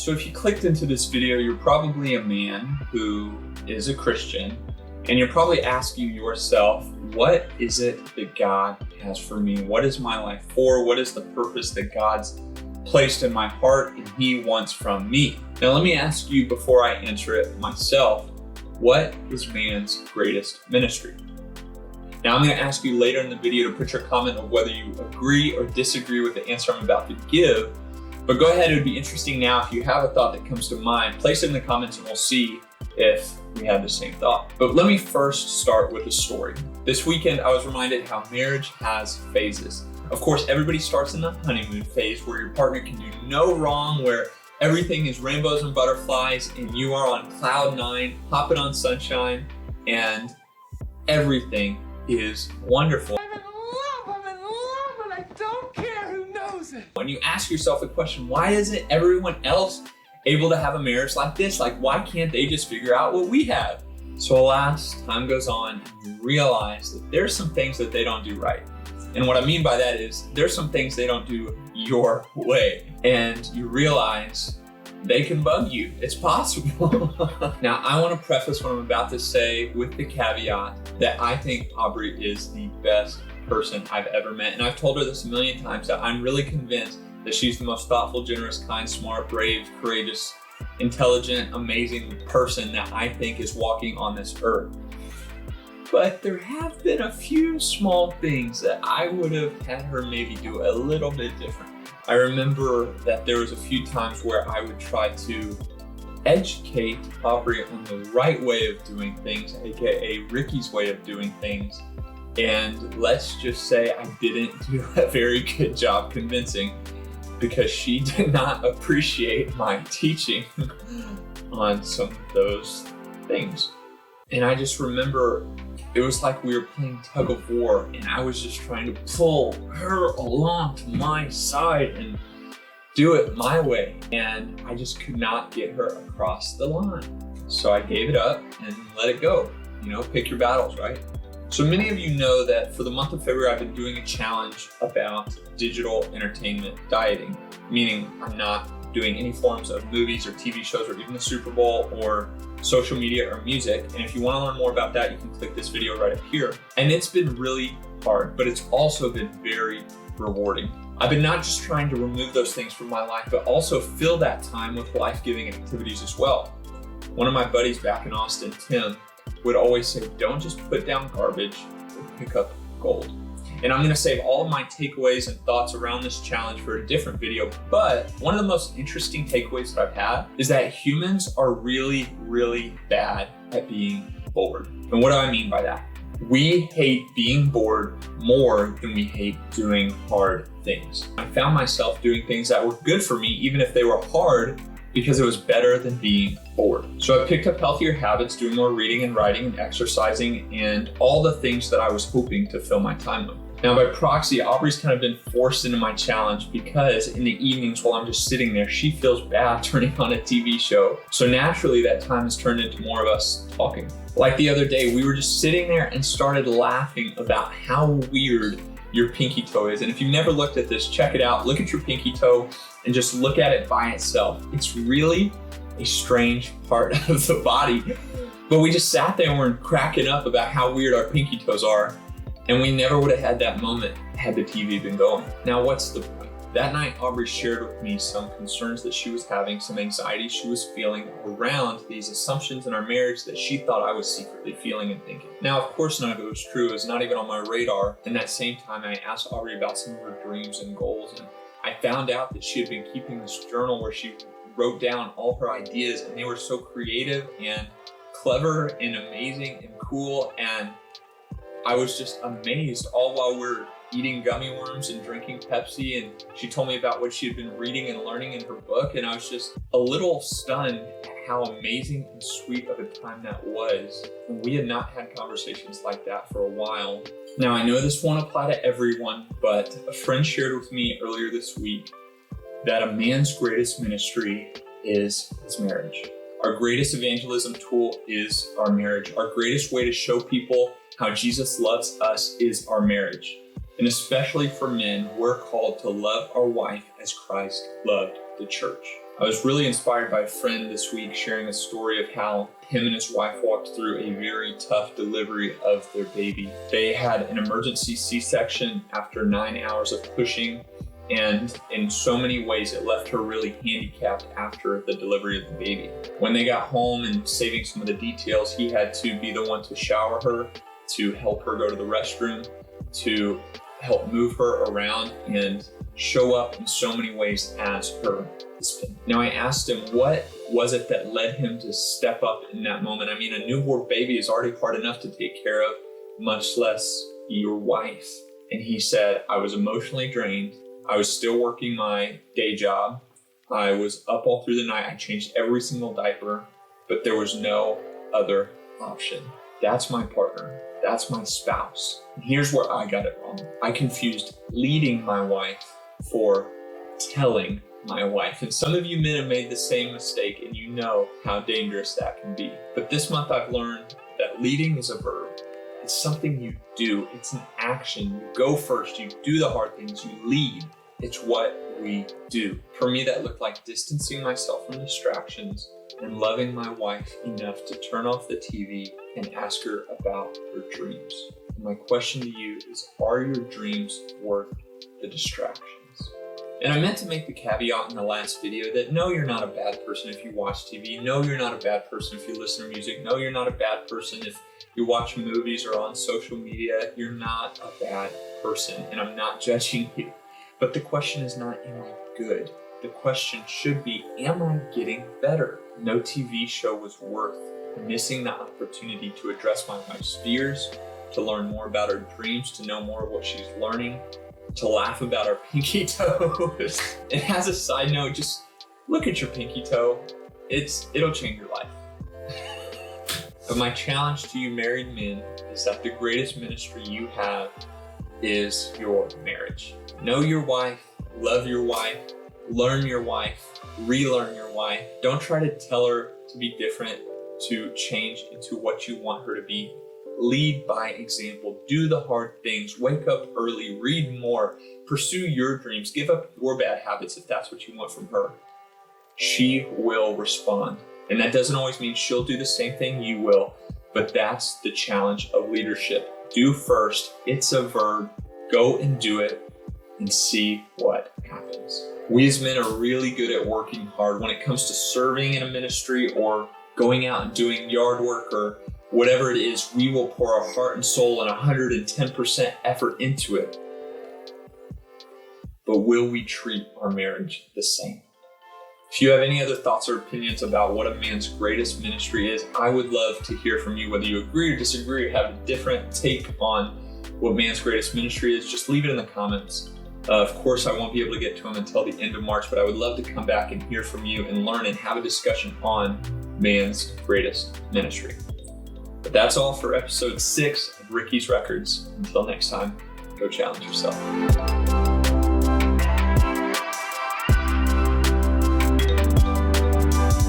So if you clicked into this video, you're probably a man who is a Christian, and you're probably asking yourself, what is it that God has for me? What is my life for? What is the purpose that God's placed in my heart and He wants from me? Now let me ask you before I answer it myself, what is man's greatest ministry? Now I'm going to ask you later in the video to put your comment of whether you agree or disagree with the answer I'm about to give. But go ahead, it would be interesting now if you have a thought that comes to mind, place it in the comments and we'll see if we have the same thought. But let me first start with a story. This weekend, I was reminded how marriage has phases. Of course, everybody starts in the honeymoon phase where your partner can do no wrong, where everything is rainbows and butterflies and you are on cloud nine, hopping on sunshine, and everything is wonderful. I'm in love, I don't care who knows it. When you ask yourself the question, why isn't everyone else able to have a marriage like this? Like, why can't they just figure out what we have? So alas, time goes on and you realize that there's some things that they don't do right. And what I mean by that is there's some things they don't do your way. And you realize they can bug you. It's possible. Now, I want to preface what I'm about to say with the caveat that I think Aubrey is the best person I've ever met. And I've told her this a million times that I'm really convinced that she's the most thoughtful, generous, kind, smart, brave, courageous, intelligent, amazing person that I think is walking on this earth. But there have been a few small things that I would have had her maybe do a little bit different. I remember that there was a few times where I would try to educate Aubrey on the right way of doing things, aka Ricky's way of doing things. And let's just say I didn't do a very good job convincing because she did not appreciate my teaching on some of those things. And I just remember it was like we were playing tug of war and I was just trying to pull her along to my side and do it my way. And I just could not get her across the line. So I gave it up and let it go. You know, pick your battles, right? So many of you know that for the month of February, I've been doing a challenge about digital entertainment dieting, meaning I'm not doing any forms of movies or TV shows or even the Super Bowl or social media or music. And if you want to learn more about that, you can click this video right up here. And it's been really hard, but it's also been very rewarding. I've been not just trying to remove those things from my life, but also fill that time with life-giving activities as well. One of my buddies back in Austin, Tim, would always say, don't just put down garbage, but pick up gold. And I'm gonna save all of my takeaways and thoughts around this challenge for a different video. But one of the most interesting takeaways that I've had is that humans are really, really bad at being bored. And what do I mean by that? We hate being bored more than we hate doing hard things. I found myself doing things that were good for me, even if they were hard, because it was better than being bored. So I picked up healthier habits, doing more reading and writing and exercising and all the things that I was hoping to fill my time with. Now by proxy, Aubrey's kind of been forced into my challenge because in the evenings while I'm just sitting there, she feels bad turning on a TV show. So naturally that time has turned into more of us talking. Like the other day, we were just sitting there and started laughing about how weird your pinky toe is. And if you've never looked at this, check it out. Look at your pinky toe and just look at it by itself. It's really a strange part of the body. But we just sat there and were cracking up about how weird our pinky toes are. And we never would have had that moment had the TV been going. Now, what's the point? That night, Aubrey shared with me some concerns that she was having, some anxiety she was feeling around these assumptions in our marriage that she thought I was secretly feeling and thinking. Now, of course, none of it was true. It was not even on my radar. In that same time, I asked Aubrey about some of her dreams and goals, and I found out that she had been keeping this journal where she wrote down all her ideas, and they were so creative and clever and amazing and cool, and I was just amazed all while we're eating gummy worms and drinking Pepsi, and she told me about what she had been reading and learning in her book, and I was just a little stunned at how amazing and sweet of a time that was. And we had not had conversations like that for a while. Now I know this won't apply to everyone, but a friend shared with me earlier this week that a man's greatest ministry is his marriage. Our greatest evangelism tool is our marriage. Our greatest way to show people how Jesus loves us is our marriage. And especially for men, we're called to love our wife as Christ loved the church. I was really inspired by a friend this week sharing a story of how him and his wife walked through a very tough delivery of their baby. They had an emergency C-section after 9 hours of pushing, and in so many ways it left her really handicapped after the delivery of the baby. When they got home, and saving some of the details, he had to be the one to shower her, to help her go to the restroom, to help move her around, and show up in so many ways as her husband. Now I asked him, what was it that led him to step up in that moment? I mean, a newborn baby is already hard enough to take care of, much less your wife. And he said, I was emotionally drained. I was still working my day job. I was up all through the night. I changed every single diaper, but there was no other option. That's my partner. That's my spouse. And here's where I got it wrong. I confused leading my wife for telling my wife. And some of you men have made the same mistake, and you know how dangerous that can be. But this month I've learned that leading is a verb. It's something you do. It's an action. You go first. You do the hard things. You lead. It's what we do. For me, that looked like distancing myself from distractions and loving my wife enough to turn off the TV and ask her about her dreams. And my question to you is, are your dreams worth the distractions? And I meant to make the caveat in the last video that no, you're not a bad person if you watch TV. No, you're not a bad person if you listen to music. No, you're not a bad person if you watch movies or on social media. You're not a bad person, and I'm not judging you. But the question is not, am I good? The question should be, am I getting better? No TV show was worth missing the opportunity to address my wife's fears, to learn more about her dreams, to know more of what she's learning, to laugh about our pinky toes. And as a side note, just look at your pinky toe. It'll change your life. But my challenge to you married men is that the greatest ministry you have is your marriage. Know your wife, love your wife, learn your wife, relearn your wife. Don't try to tell her to be different, to change into what you want her to be. Lead by example. Do the hard things. Wake up early. Read more. Pursue your dreams. Give up your bad habits if that's what you want from her. She will respond. And that doesn't always mean she'll do the same thing you will, but that's the challenge of leadership. Do first. It's a verb. Go and do it and see what happens. We as men are really good at working hard when it comes to serving in a ministry or going out and doing yard work or whatever it is. We will pour our heart and soul and 110% effort into it. But will we treat our marriage the same? If you have any other thoughts or opinions about what a man's greatest ministry is, I would love to hear from you. Whether you agree or disagree or have a different take on what man's greatest ministry is, just leave it in the comments. Of course, I won't be able to get to them until the end of March, but I would love to come back and hear from you and learn and have a discussion on man's greatest ministry. But that's all for episode 6 of Ricky's Records. Until next time, go challenge yourself.